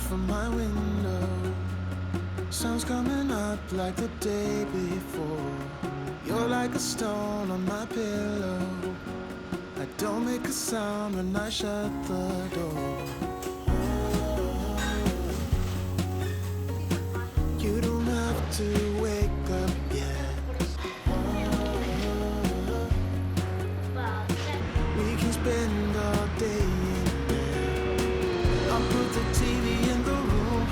from my window. Sun's coming up like the day before. You're like a stone on my pillow. I don't make a sound when I shut the door. You don't have to wake up yet. We can spend all day in bed. I'll put the TV in the room.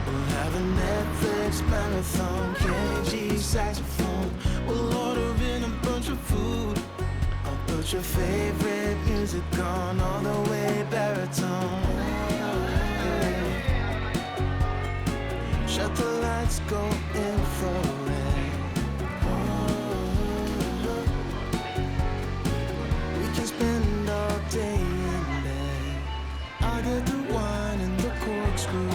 We'll have a Netflix marathon, KG saxophone. We'll order in a bunch of food. I'll put your favorite music on, all the way baritone. Shut the lights, go infrared. We can spend all day in bed. I'll get the wine and the corkscrew.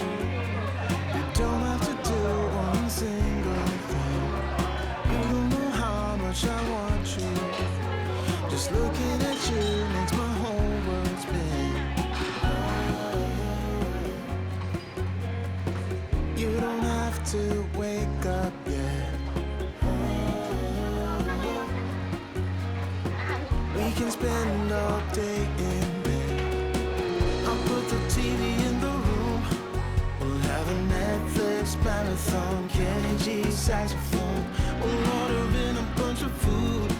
You don't have to do one single thing. You don't know how much I want you. Just looking at you makes my whole world spin. You don't have to wake up yet. We can spend all day in bed. I'll put the TV in the room. We'll have a Netflix marathon, Kenny G saxophone. We'll order in a bunch of food.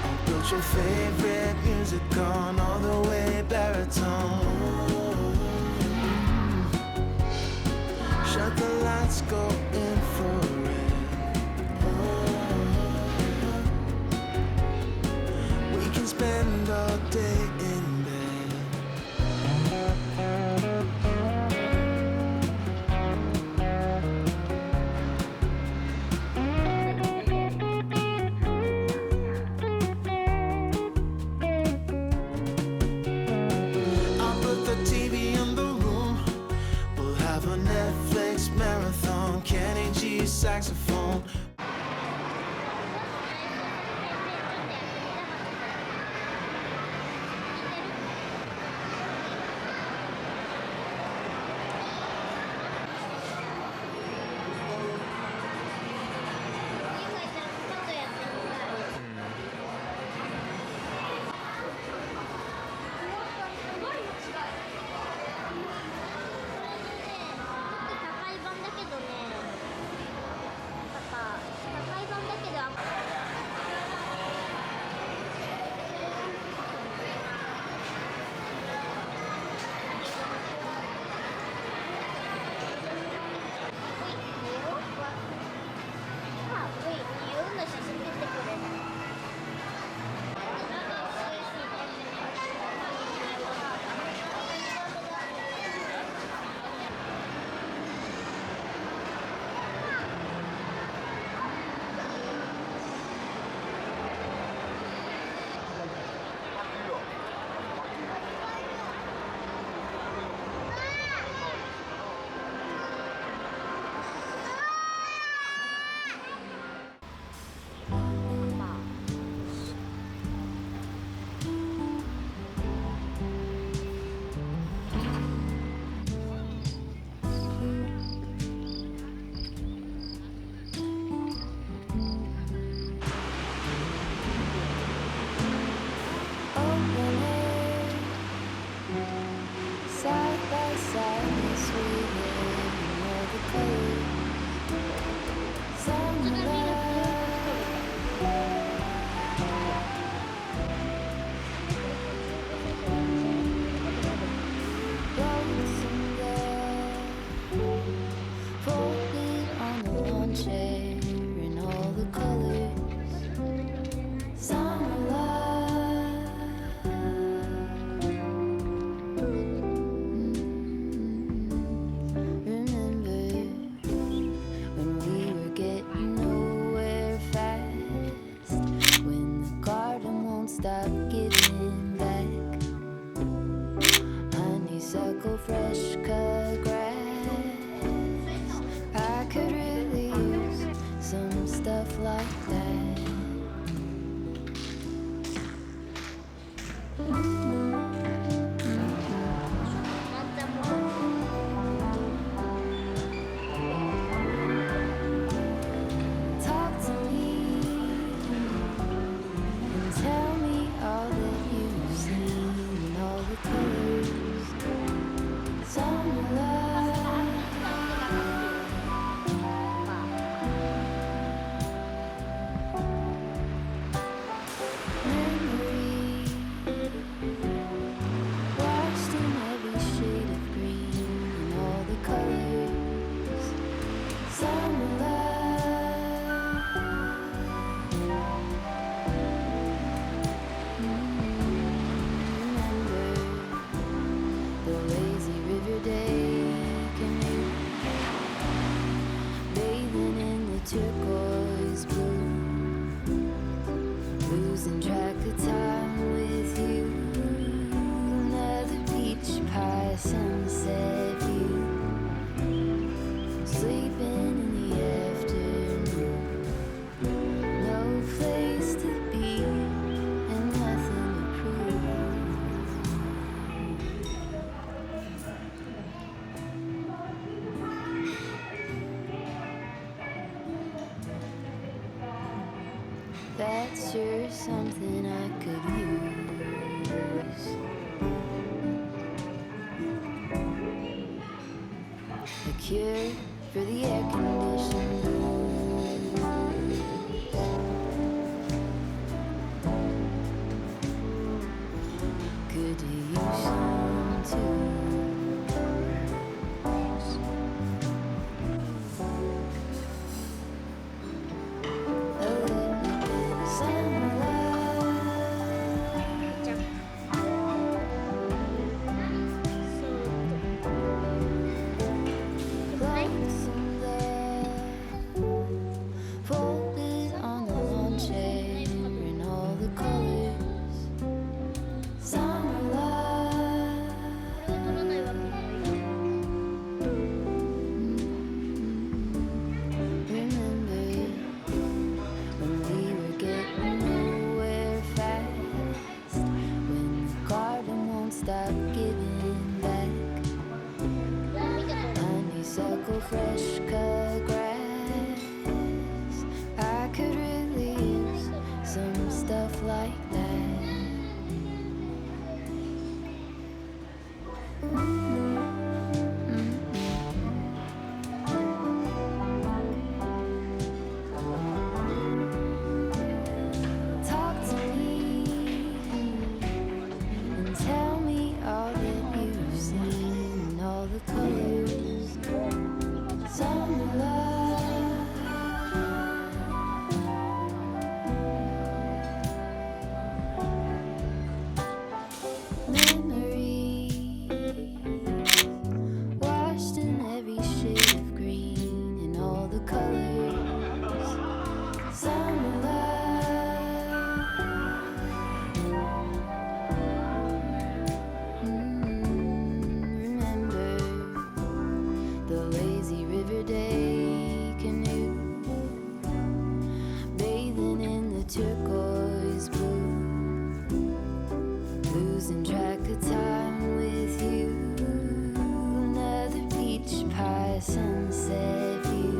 I'll put your favorite music on, all the way baritone. Shut the lights, go infrared. We can spend all day in bed. I'll put the TV in the room. We'll have a Netflix marathon, Kenny G saxophone. Side by side, yes, we live in all the cold. Summer lonesome there, folded on the lawn chair in all the colors. Summer That's sure something I could use. A cure for the air conditioning blues. Could you use some too? A little bit of sunlight. Lonesome there, folded on the lawn chair in all the colors. Summer light. Remember when we were getting nowhere fast, when the garden won't stop giving back. Honeysuckle, fresh cut grass. I could really use some stuff like that. Talk to me and tell me all that you've seen, all the colors. Summer light. Memories washed in every shade of green and all the colors. Summer light. Remember the lazy river day canoe, bathing in the turquoise blue, losing track of time with you. Another peach pie sunset view,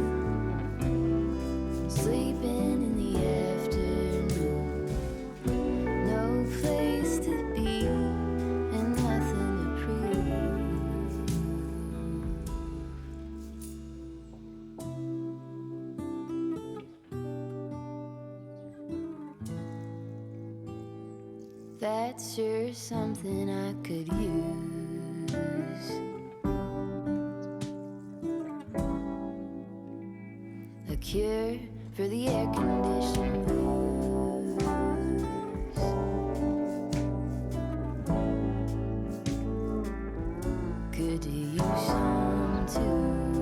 sleeping in the afternoon. No place to be and nothing to prove. That's sure something I could use. A cure for the air conditioning blues. Could you use some too?